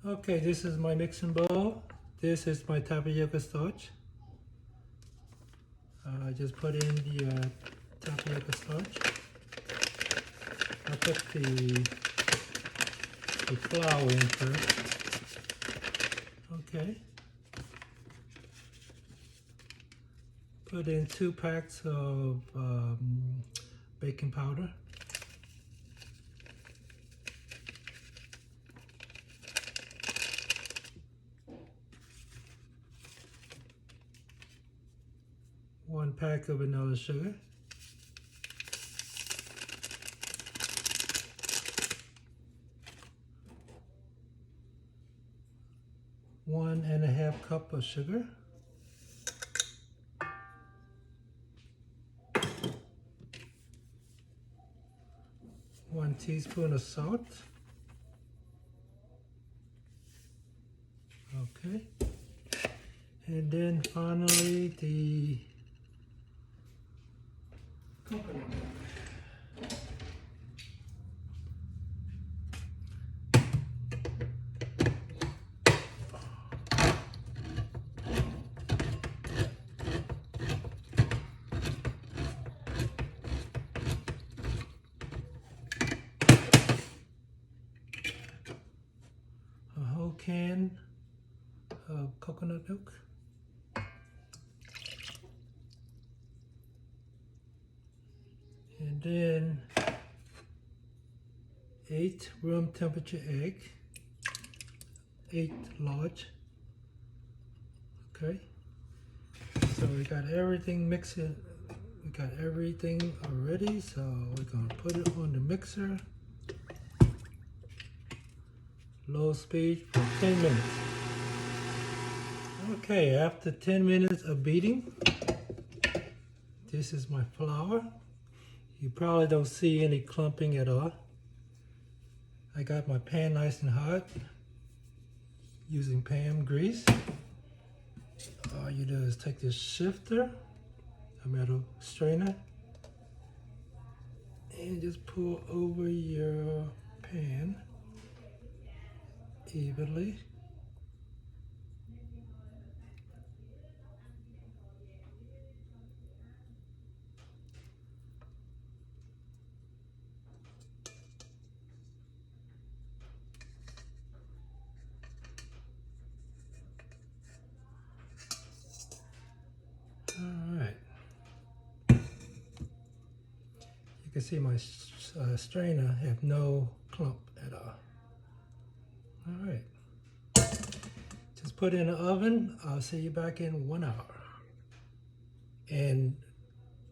Okay, this is my mixing bowl. This is my tapioca starch. I just put in the tapioca starch. I put the flour in first. Okay. Put in 2 packs of baking powder. One pack of vanilla sugar. One and a half cup of sugar. One teaspoon of salt. Okay. And then finally the coconut milk. A whole can of coconut milk. And then 8 room temperature egg, 8 large. Okay, so we got everything mixing. We got everything already, so we're gonna put it on the mixer. Low speed for 10 minutes. Okay, after 10 minutes of beating, this is my flour. You probably don't see any clumping at all. I got my pan nice and hot using pan grease. All you do is take this shifter, a metal strainer, and just pour over your pan evenly. All right. You can see my strainer have no clump at all. All right. Just put it in the oven. I'll see you back in 1 hour. And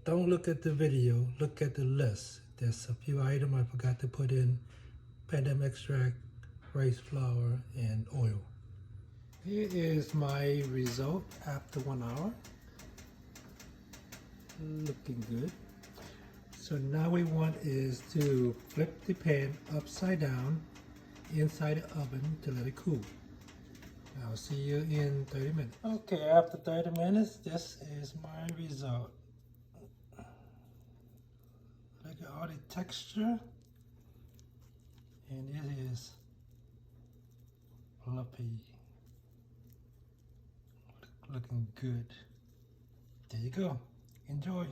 don't look at the video, look at the list. There's a few items I forgot to put in: pandan extract, rice flour, and oil. Here is my result after 1 hour. Looking good. So now we want is to flip the pan upside down inside the oven to let it cool. I'll see you in 30 minutes. Okay, after 30 minutes, this is my result. Look at all the texture, and it is fluffy. Looking good. There you go. Enjoy.